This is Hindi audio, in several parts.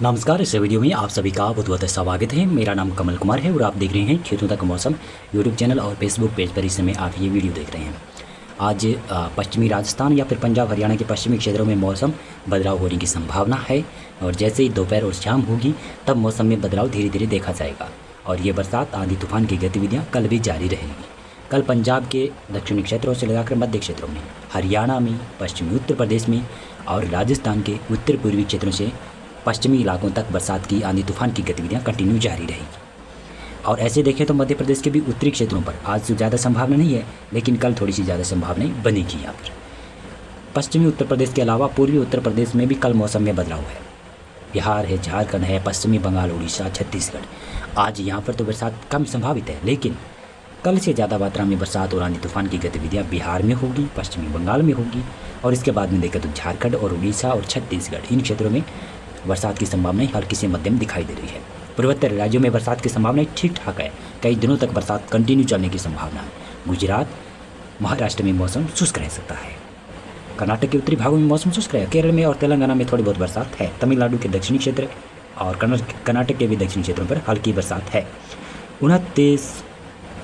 नमस्कार। इस वीडियो में आप सभी का बहुत बहुत स्वागत है। मेरा नाम कमल कुमार है और आप देख रहे हैं खेतों तक मौसम यूट्यूब चैनल और फेसबुक पेज पर इस समय आप ये वीडियो देख रहे हैं। आज पश्चिमी राजस्थान या फिर पंजाब हरियाणा के पश्चिमी क्षेत्रों में मौसम बदलाव होने की संभावना है और जैसे ही दोपहर और शाम होगी तब मौसम में बदलाव धीरे धीरे देखा जाएगा और ये बरसात आंधी तूफान की गतिविधियाँ कल भी जारी रहेंगी। कल पंजाब के दक्षिणी क्षेत्रों से लगाकर मध्य क्षेत्रों में, हरियाणा में, पश्चिमी उत्तर प्रदेश में और राजस्थान के उत्तर पूर्वी क्षेत्रों से पश्चिमी इलाकों तक बरसात की आंधी तूफान की गतिविधियां कंटिन्यू जारी रहेगी। और ऐसे देखें तो मध्य प्रदेश के भी उत्तरी क्षेत्रों पर आज से ज़्यादा संभावना नहीं है, लेकिन कल थोड़ी सी ज़्यादा संभावनाएं बनेगी। यहाँ पर पश्चिमी उत्तर प्रदेश के अलावा पूर्वी उत्तर प्रदेश में भी कल मौसम में बदलाव है। बिहार है, झारखंड है, पश्चिमी बंगाल, उड़ीसा, छत्तीसगढ़, आज यहाँ पर तो बरसात कम संभावित है, लेकिन कल से ज़्यादा मात्रा में बरसात और आंधी तूफान की गतिविधियाँ बिहार में होगी, पश्चिमी बंगाल में होगी और इसके बाद में देखें तो झारखंड और उड़ीसा और छत्तीसगढ़, इन क्षेत्रों में बरसात की संभावनाएं हल्की से मध्यम दिखाई दे रही है। पूर्वोत्तर राज्यों में बरसात की संभावनाएं ठीक ठाक है, कई दिनों तक बरसात कंटिन्यू चलने की संभावना है। गुजरात, महाराष्ट्र में मौसम शुष्क रह सकता है। कर्नाटक के उत्तरी भागों में मौसम शुष्क है। केरल में और तेलंगाना में थोड़ी बहुत बरसात है। तमिलनाडु के दक्षिणी क्षेत्र और कर्नाटक के भी दक्षिणी क्षेत्रों पर हल्की बरसात है। 29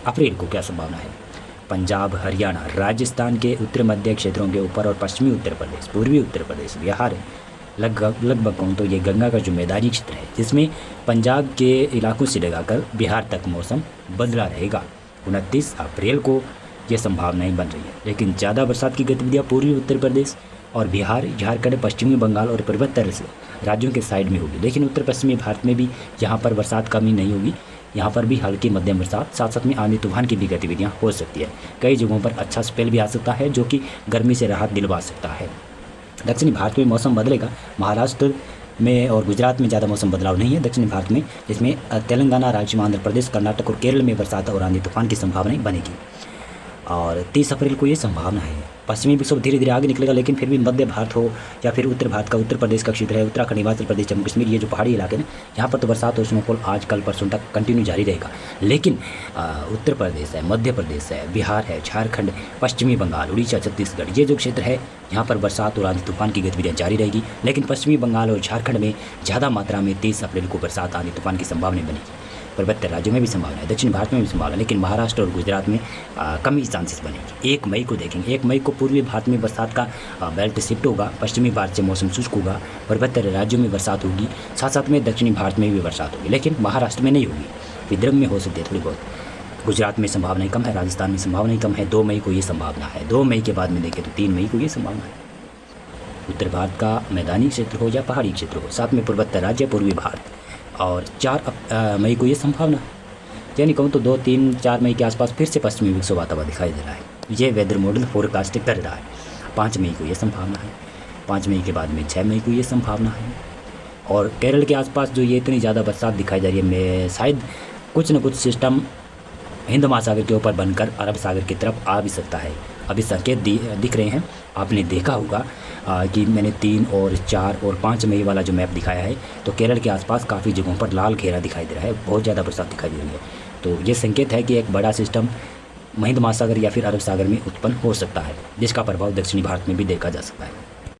अप्रैल को क्या संभावना है? पंजाब, हरियाणा, राजस्थान के उत्तर मध्य क्षेत्रों के ऊपर और पश्चिमी उत्तर प्रदेश, पूर्वी उत्तर प्रदेश, बिहार लगभग कहूँ तो ये गंगा का जो मैदानी क्षेत्र है, जिसमें पंजाब के इलाकों से लगाकर बिहार तक मौसम बदला रहेगा। 29 अप्रैल को ये संभावनाएं बन रही है, लेकिन ज़्यादा बरसात की गतिविधियाँ पूर्वी उत्तर प्रदेश और बिहार, झारखंड, पश्चिमी बंगाल और पूर्वोत्तर राज्यों के साइड में होगी। लेकिन उत्तर पश्चिमी भारत में भी यहाँ पर बरसात कमी नहीं होगी, यहाँ पर भी हल्की मध्यम बरसात, साथ साथ में आंधी तूफान की भी गतिविधियाँ हो सकती है। कई जगहों पर अच्छा स्पेल भी आ सकता है जो कि गर्मी से राहत दिलवा सकता है। दक्षिणी भारत में मौसम बदलेगा। महाराष्ट्र में और गुजरात में ज़्यादा मौसम बदलाव नहीं है दक्षिणी भारत में, जिसमें तेलंगाना राज्य में, आंध्र प्रदेश, कर्नाटक और केरल में बरसात और आंधी तूफान की संभावनाएं बनेगी। और 30 अप्रैल को ये संभावना है। पश्चिमी विक्षोभ धीरे धीरे आगे निकलेगा, लेकिन फिर भी मध्य भारत हो या फिर उत्तर भारत का उत्तर प्रदेश का क्षेत्र है, उत्तराखंड, हिमाचल प्रदेश, जम्मू कश्मीर, ये जो पहाड़ी इलाके हैं यहाँ पर तो बरसात और स्नोफॉल आज कल परसों तक कंटिन्यू जारी रहेगा। लेकिन उत्तर प्रदेश है, मध्य प्रदेश है, बिहार है, झारखंड, पश्चिमी बंगाल, उड़ीसा, छत्तीसगढ़, ये जो क्षेत्र है यहाँ पर बरसात और आंधी तूफान की गतिविधियाँ जारी रहेगी। लेकिन पश्चिमी बंगाल और झारखंड में ज़्यादा मात्रा में 30 अप्रैल को बरसात, आंधी तूफान की संभावना बनेगी। पूर्वोत्तर राज्यों में भी संभावना है, दक्षिण भारत में भी संभावना है, लेकिन महाराष्ट्र और गुजरात में कम ही चांसेस बनेंगे। 1 मई को देखेंगे, 1 मई को पूर्वी भारत में बरसात का बेल्ट शिफ्ट होगा, पश्चिमी भारत से मौसम शुष्क होगा, पूर्वोत्तर राज्यों में बरसात होगी, साथ साथ में दक्षिणी भारत में भी बरसात होगी, लेकिन महाराष्ट्र में नहीं होगी, विदर्भ में हो सकती है थोड़ी बहुत। गुजरात में संभावनाएं कम है, राजस्थान में संभावनाएं कम है। 2 मई को ये संभावना है। 2 मई के बाद में देखें तो 3 मई को ये संभावना है। उत्तर भारत का मैदानी क्षेत्र हो या पहाड़ी क्षेत्र हो, साथ में पूर्वोत्तर राज्य, पूर्वी भारत, और 4 मई को ये संभावना है। यानी कहूँ तो 2, 3, 4 मई के आसपास फिर से पश्चिमी विक्षोभ आता हुआ दिखाई दे रहा है। ये वेदर मॉडल फोरकास्ट कर रहा है। 5 मई को ये संभावना है। 5 मई के बाद में 6 मई को ये संभावना है। और केरल के आसपास जो ये इतनी ज़्यादा बरसात दिखाई जा रही है, मैं शायद कुछ न कुछ सिस्टम हिंद महासागर के ऊपर बनकर अरब सागर की तरफ आ भी सकता है। अभी संकेत दिख रहे हैं। आपने देखा होगा कि मैंने 3 और 4 और 5 मई वाला जो मैप दिखाया है, तो केरल के आसपास काफ़ी जगहों पर लाल घेरा दिखाई दे रहा है, बहुत ज़्यादा बरसात दिखाई दे रही है। तो ये संकेत है कि एक बड़ा सिस्टम हिंद महासागर या फिर अरब सागर में उत्पन्न हो सकता है, जिसका प्रभाव दक्षिणी भारत में भी देखा जा सकता है।